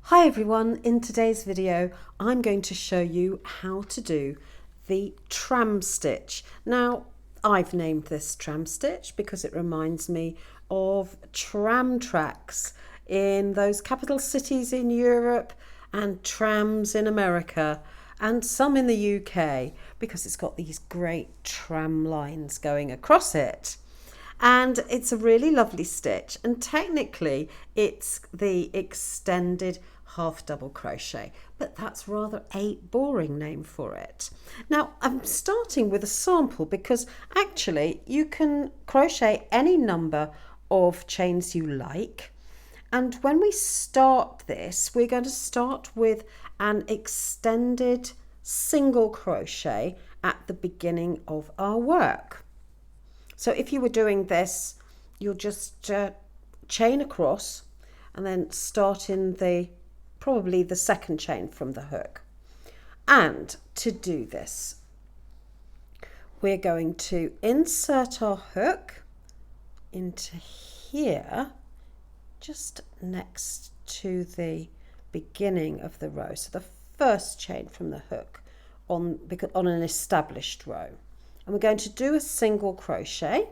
Hi everyone, in today's video I'm going to show you how to do the tram stitch. Now I've named this tram stitch because it reminds me of tram tracks in those capital cities in Europe and trams in America and some in the UK because it's got these great tram lines going across it. And it's a really lovely stitch, and technically it's the extended half double crochet, but that's rather a boring name for it. Now I'm starting with a sample because actually you can crochet any number of chains you like, and when we start this we're going to start with an extended single crochet at the beginning of our work. So if you were doing this, you'll just chain across and then start in probably the second chain from the hook. And to do this, we're going to insert our hook into here, just next to the beginning of the row. So the first chain from the hook on an established row. And we're going to do a single crochet,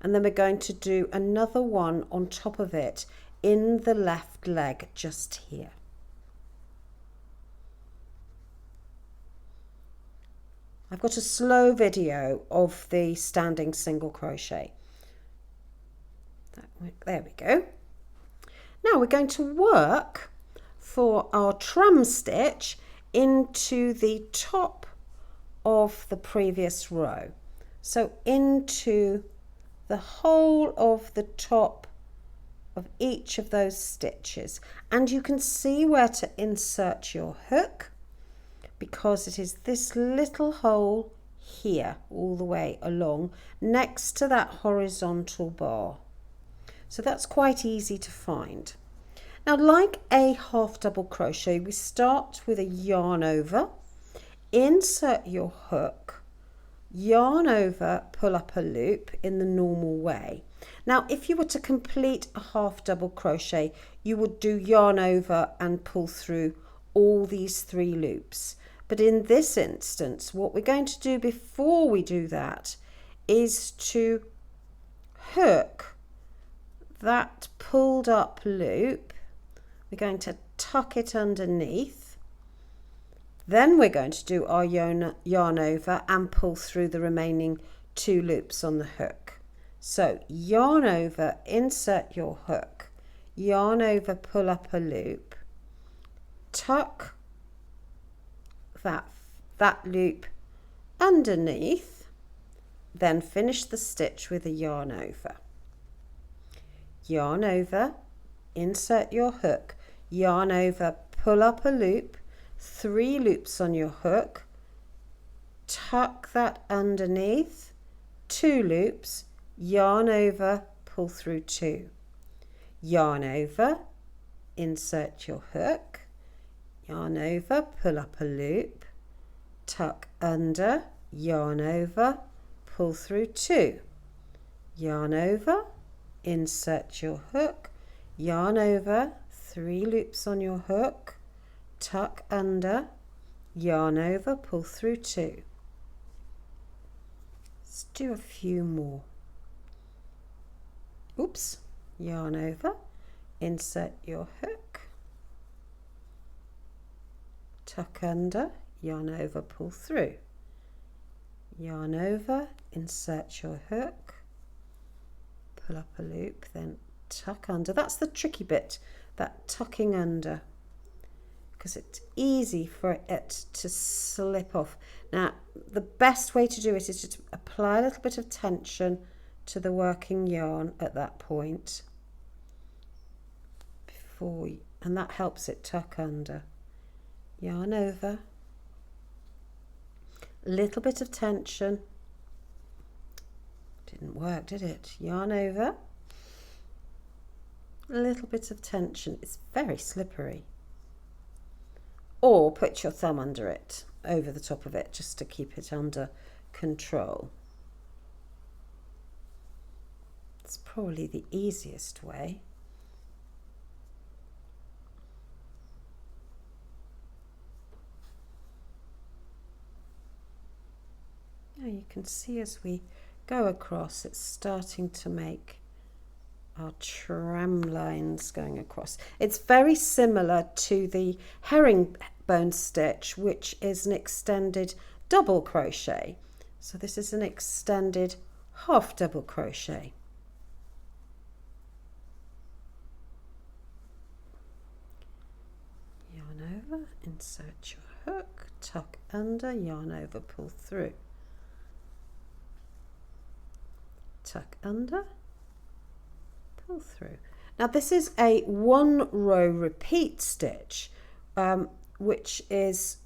and then we're going to do another one on top of it in the left leg just here. I've got a slow video of the standing single crochet. There we go. Now we're going to work for our tram stitch into the top of the previous row, so into the whole of the top of each of those stitches, and you can see where to insert your hook because it is this little hole here all the way along next to that horizontal bar, so that's quite easy to find. Now, like a half double crochet, we start with a yarn over, insert your hook, yarn over, pull up a loop in the normal way. Now if you were to complete a half double crochet, you would do yarn over and pull through all these 3 loops, but in this instance what we're going to do before we do that is to hook that pulled up loop. We're going to tuck it underneath. Then we're going to do our yarn over and pull through the remaining 2 loops on the hook. So yarn over, insert your hook, yarn over, pull up a loop, tuck that loop underneath, then finish the stitch with a yarn over. Yarn over, insert your hook, yarn over, pull up a loop, 3 loops on your hook, tuck that underneath, 2 loops, yarn over, pull through 2, yarn over, insert your hook, yarn over, pull up a loop, tuck under, yarn over, pull through 2, yarn over, insert your hook, yarn over, 3 loops on your hook, tuck under, yarn over, pull through 2. Let's do a few more. Oops, yarn over, insert your hook, tuck under, yarn over, pull through, yarn over, insert your hook, pull up a loop, then tuck under. That's the tricky bit, that tucking under, because it's easy for it to slip off. Now the best way to do it is to apply a little bit of tension to the working yarn at that point and that helps it tuck under. Yarn over, a little bit of tension. Didn't work, did it? Yarn over, a little bit of tension. It's very slippery. Or put your thumb under it, over the top of it, just to keep it under control. It's probably the easiest way. you can see as we go across, it's starting to make our tram lines going across. It's very similar to the herringbone stitch, which is an extended double crochet. So this is an extended half double crochet. Yarn over, insert your hook, tuck under, yarn over, pull through. Tuck under, pull through. Now this is a 1 row repeat stitch, which is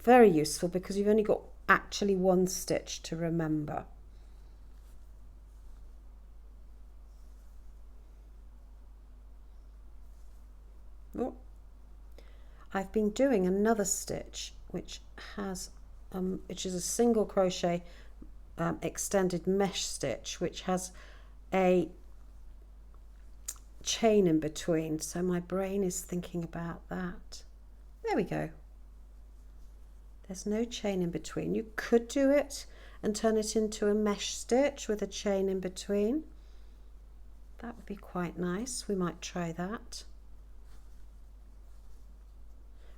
very useful because you've only got actually 1 stitch to remember. Oh, I've been doing another stitch which has which is a single crochet extended mesh stitch, which has a chain in between, so my brain is thinking about that. There we go. There's no chain in between. You could do it and turn it into a mesh stitch with a chain in between. That would be quite nice. We might try that.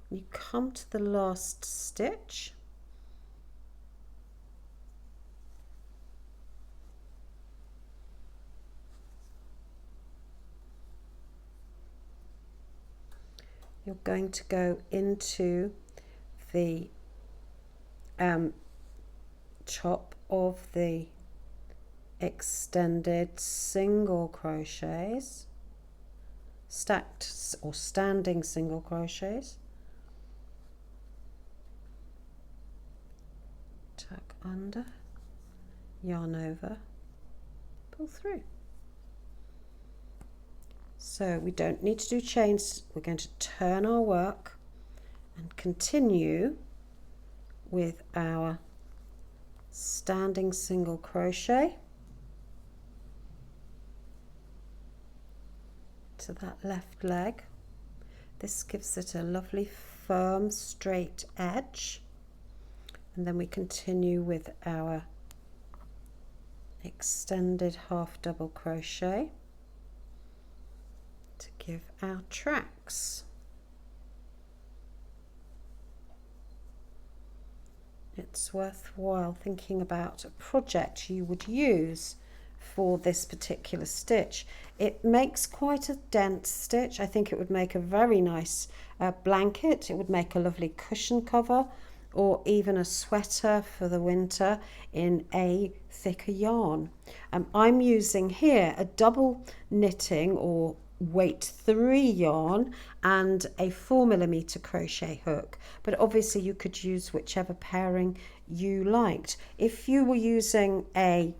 You come to the last stitch. You're going to go into the top of the extended single crochets, stacked or standing single crochets, tuck under, yarn over, pull through. So we don't need to do chains. We're going to turn our work and continue with our standing single crochet to that left leg. This gives it a lovely firm straight edge, and then we continue with our extended half double crochet to give our tracks. It's worthwhile thinking about a project you would use for this particular stitch. It makes quite a dense stitch. I think it would make a very nice blanket. It would make a lovely cushion cover, or even a sweater for the winter in a thicker yarn. I'm using here a double knitting or weight 3 yarn and a 4mm crochet hook, but obviously you could use whichever pairing you liked. If you were using a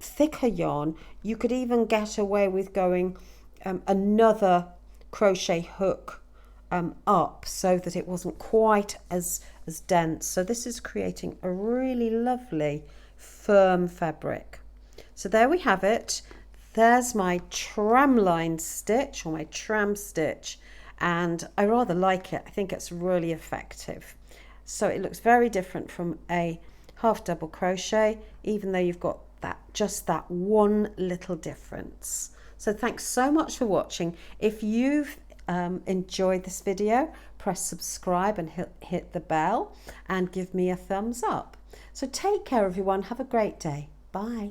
thicker yarn, you could even get away with going another crochet hook up so that it wasn't quite as dense. So this is creating a really lovely firm fabric. So there we have it. There's my tramline stitch, or my tram stitch, and I rather like it. I think it's really effective. So it looks very different from a half double crochet, even though you've got just that one little difference. So thanks so much for watching. If you've enjoyed this video, press subscribe and hit the bell and give me a thumbs up. So take care everyone, have a great day. Bye.